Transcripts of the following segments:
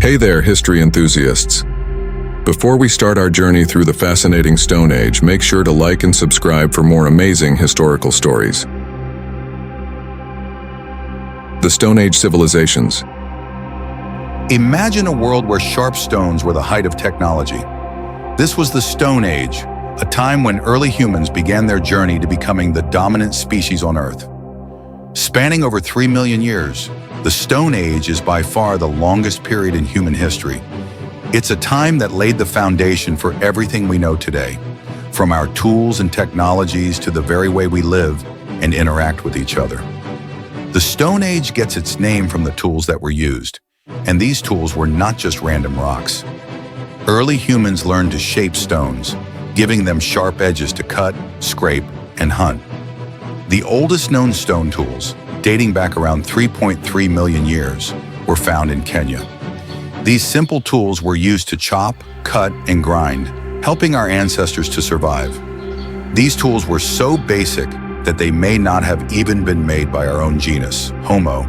Hey there, history enthusiasts. Before we start our journey through the fascinating Stone Age, make sure to like and subscribe for more amazing historical stories. The Stone Age civilizations. Imagine a world where sharp stones were the height of technology. This was the Stone Age, a time when early humans began their journey to becoming the dominant species on Earth. Spanning over 3 million years, the Stone Age is by far the longest period in human history. It's a time that laid the foundation for everything we know today, from our tools and technologies to the very way we live and interact with each other. The Stone Age gets its name from the tools that were used, and these tools were not just random rocks. Early humans learned to shape stones, giving them sharp edges to cut, scrape, and hunt. The oldest known stone tools, dating back around 3.3 million years, were found in Kenya. These simple tools were used to chop, cut, and grind, helping our ancestors to survive. These tools were so basic that they may not have even been made by our own genus, Homo,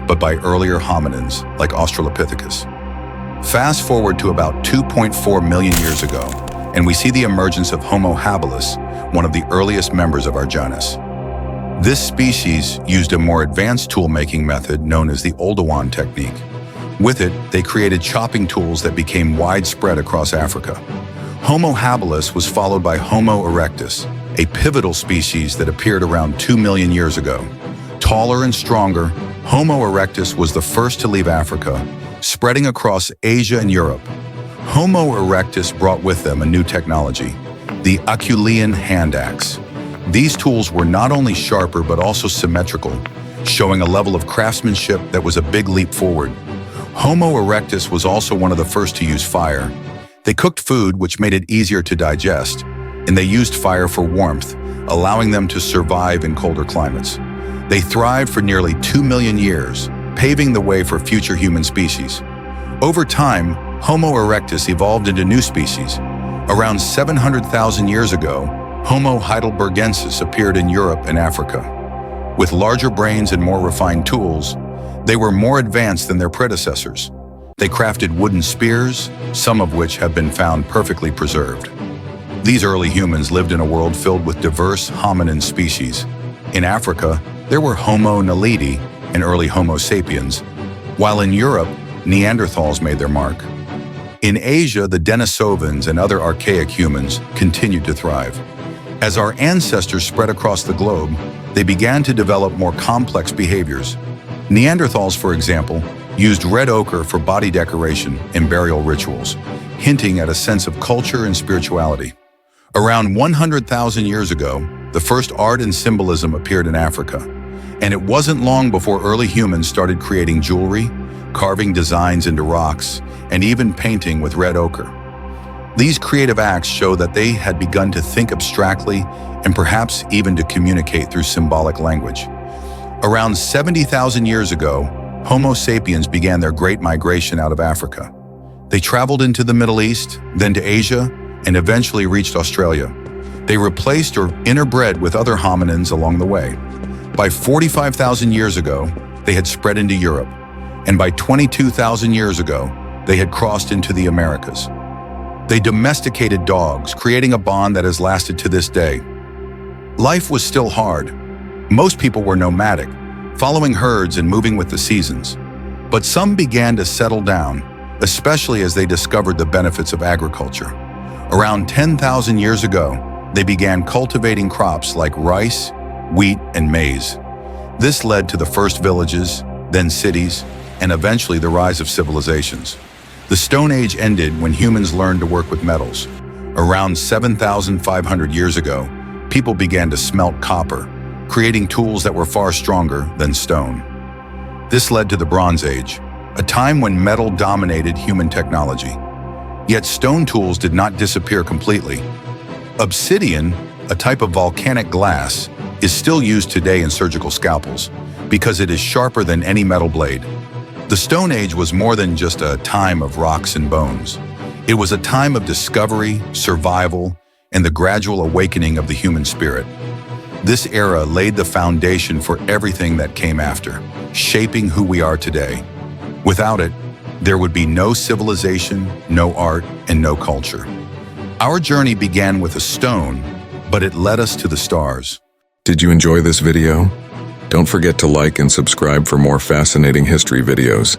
but by earlier hominins like Australopithecus. Fast forward to about 2.4 million years ago, and we see the emergence of Homo habilis, one of the earliest members of our genus. This species used a more advanced tool-making method known as the Oldowan technique. With it, they created chopping tools that became widespread across Africa. Homo habilis was followed by Homo erectus, a pivotal species that appeared around 2 million years ago. Taller and stronger, Homo erectus was the first to leave Africa, spreading across Asia and Europe. Homo erectus brought with them a new technology, the Acheulean hand axe. These tools were not only sharper but also symmetrical, showing a level of craftsmanship that was a big leap forward. Homo erectus was also one of the first to use fire. They cooked food, which made it easier to digest, and they used fire for warmth, allowing them to survive in colder climates. They thrived for nearly 2 million years, paving the way for future human species. Over time, Homo erectus evolved into new species. Around 700,000 years ago, Homo heidelbergensis appeared in Europe and Africa. With larger brains and more refined tools, they were more advanced than their predecessors. They crafted wooden spears, some of which have been found perfectly preserved. These early humans lived in a world filled with diverse hominin species. In Africa, there were Homo naledi and early Homo sapiens, while in Europe, Neanderthals made their mark. In Asia, the Denisovans and other archaic humans continued to thrive. As our ancestors spread across the globe, they began to develop more complex behaviors. Neanderthals, for example, used red ochre for body decoration and burial rituals, hinting at a sense of culture and spirituality. Around 100,000 years ago, the first art and symbolism appeared in Africa, and it wasn't long before early humans started creating jewelry, carving designs into rocks, and even painting with red ochre. These creative acts show that they had begun to think abstractly and perhaps even to communicate through symbolic language. Around 70,000 years ago, Homo sapiens began their great migration out of Africa. They traveled into the Middle East, then to Asia, and eventually reached Australia. They replaced or interbred with other hominins along the way. By 45,000 years ago, they had spread into Europe, and by 22,000 years ago, they had crossed into the Americas. They domesticated dogs, creating a bond that has lasted to this day. Life was still hard. Most people were nomadic, following herds and moving with the seasons. But some began to settle down, especially as they discovered the benefits of agriculture. Around 10,000 years ago, they began cultivating crops like rice, wheat, and maize. This led to the first villages, then cities, and eventually the rise of civilizations. The Stone Age ended when humans learned to work with metals. Around 7,500 years ago, people began to smelt copper, creating tools that were far stronger than stone. This led to the Bronze Age, a time when metal dominated human technology. Yet stone tools did not disappear completely. Obsidian, a type of volcanic glass, is still used today in surgical scalpels because it is sharper than any metal blade. The Stone Age was more than just a time of rocks and bones. It was a time of discovery, survival, and the gradual awakening of the human spirit. This era laid the foundation for everything that came after, shaping who we are today. Without it, there would be no civilization, no art, and no culture. Our journey began with a stone, but it led us to the stars. Did you enjoy this video? Don't forget to like and subscribe for more fascinating history videos.